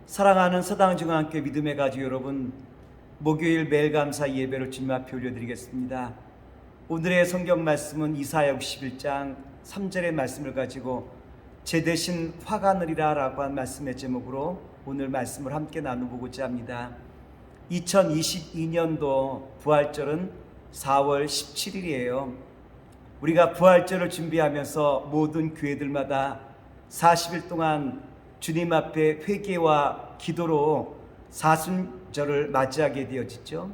사랑하는 서당중앙교회 믿음의 가족 여러분, 목요일 매일 감사 예배를 주님 앞에 올려드리겠습니다. 오늘의 성경 말씀은 이사야 61장 3절의 말씀을 가지고 제 대신 화가 느리라 라고 한 말씀의 제목으로 오늘 말씀을 함께 나눠보고자 합니다. 2022년도 부활절은 4월 17일이에요. 우리가 부활절을 준비하면서 모든 교회들마다 40일 동안 주님 앞에 회개와 기도로 사순절을 맞이하게 되어지죠.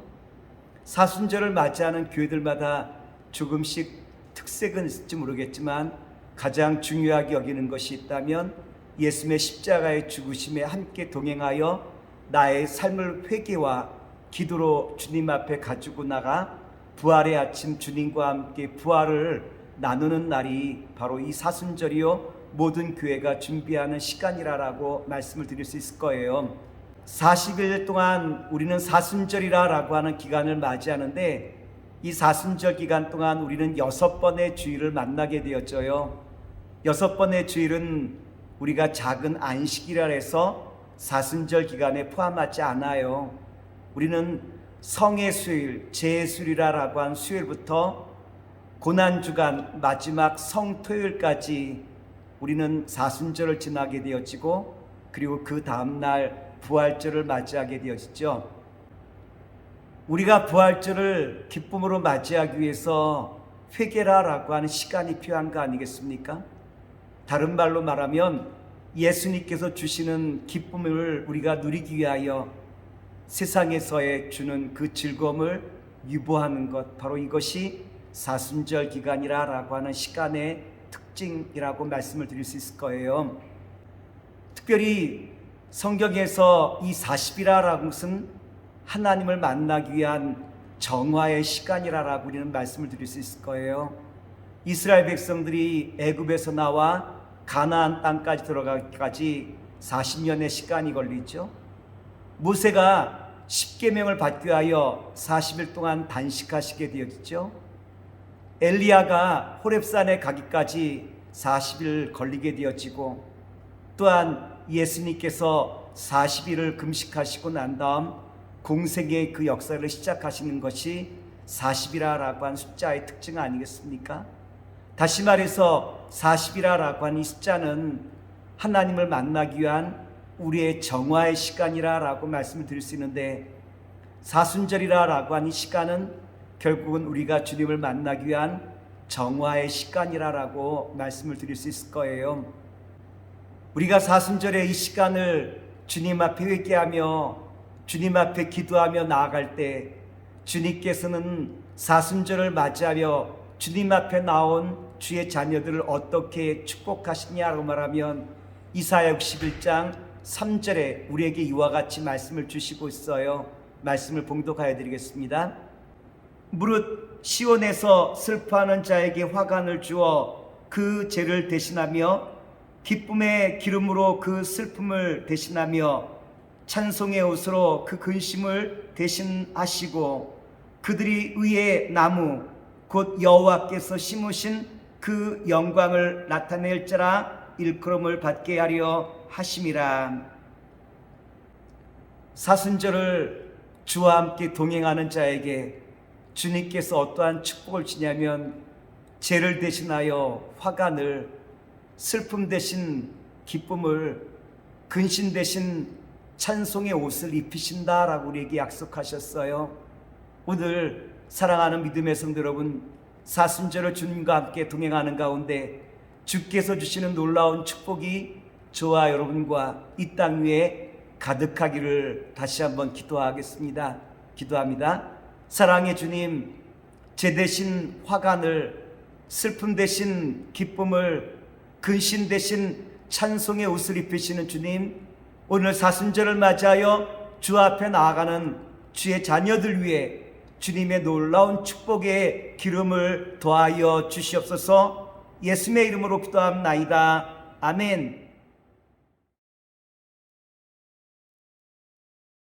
사순절을 맞이하는 교회들마다 조금씩 특색은 있을지 모르겠지만 가장 중요하게 여기는 것이 있다면 예수님의 십자가의 죽으심에 함께 동행하여 나의 삶을 회개와 기도로 주님 앞에 가지고 나가 부활의 아침 주님과 함께 부활을 나누는 날이 바로 이 사순절이요 모든 교회가 준비하는 시간이라고 말씀을 드릴 수 있을 거예요. 40일 동안 우리는 사순절이라고 하는 기간을 맞이하는데 이 사순절 기간 동안 우리는 6번의 주일을 만나게 되었죠. 6번의 주일은 우리가 작은 안식이라 해서 사순절 기간에 포함하지 않아요. 우리는 성의 수요일, 제수일이라고 한 수요일부터 고난주간 마지막 성토요일까지 우리는 사순절을 지나게 되어지고 그리고 그 다음날 부활절을 맞이하게 되어지죠. 우리가 부활절을 기쁨으로 맞이하기 위해서 회개라고 하는 시간이 필요한 거 아니겠습니까? 다른 말로 말하면 예수님께서 주시는 기쁨을 우리가 누리기 위하여 세상에서의 주는 그 즐거움을 유보하는 것, 바로 이것이 사순절 기간이라고 하는 시간의 특징이라고 말씀을 드릴 수 있을 거예요. 특별히 성경에서 이 40이라는 것은 하나님을 만나기 위한 정화의 시간이라고 우리는 말씀을 드릴 수 있을 거예요. 이스라엘 백성들이 애굽에서 나와 가나안 땅까지 들어가기까지 40년의 시간이 걸리죠. 모세가 십계명을 받기 위하여 40일 동안 단식하시게 되었죠. 엘리야가 호렙산에 가기까지 40일 걸리게 되어지고 또한 예수님께서 40일을 금식하시고 난 다음 공생의 그 역사를 시작하시는 것이 40이라고 한 숫자의 특징 아니겠습니까? 다시 말해서 40이라고 한 이 숫자는 하나님을 만나기 위한 우리의 정화의 시간이라고 말씀을 드릴 수 있는데 사순절이라고 한 이 시간은 결국은 우리가 주님을 만나기 위한 정화의 시간이라고 말씀을 드릴 수 있을 거예요. 우리가 사순절의 이 시간을 주님 앞에 회개하며 주님 앞에 기도하며 나아갈 때 주님께서는 사순절을 맞이하며 주님 앞에 나온 주의 자녀들을 어떻게 축복하시냐고 말하면 이사야 61장 3절에 우리에게 이와 같이 말씀을 주시고 있어요. 말씀을 봉독하여 드리겠습니다. 무릇 시온에서 슬퍼하는 자에게 화관을 주어 그 죄를 대신하며 기쁨의 기름으로 그 슬픔을 대신하며 찬송의 옷으로 그 근심을 대신하시고 그들이 의의 나무 곧 여호와께서 심으신 그 영광을 나타낼 자라 일컬음을 받게 하려 하심이라. 사순절을 주와 함께 동행하는 자에게 주님께서 어떠한 축복을 주냐면 죄를 대신하여 화관을, 슬픔 대신 기쁨을, 근심 대신 찬송의 옷을 입히신다라고 우리에게 약속하셨어요. 오늘 사랑하는 믿음의 성도 여러분, 사순절을 주님과 함께 동행하는 가운데 주께서 주시는 놀라운 축복이 저와 여러분과 이 땅 위에 가득하기를 다시 한번 기도하겠습니다. 기도합니다. 사랑의 주님, 죄 대신 화관을, 슬픔 대신 기쁨을, 근심 대신 찬송의 옷을 입히시는 주님, 오늘 사순절을 맞이하여 주 앞에 나아가는 주의 자녀들 위해 주님의 놀라운 축복의 기름을 더하여 주시옵소서. 예수님의 이름으로 기도합나이다. 아멘.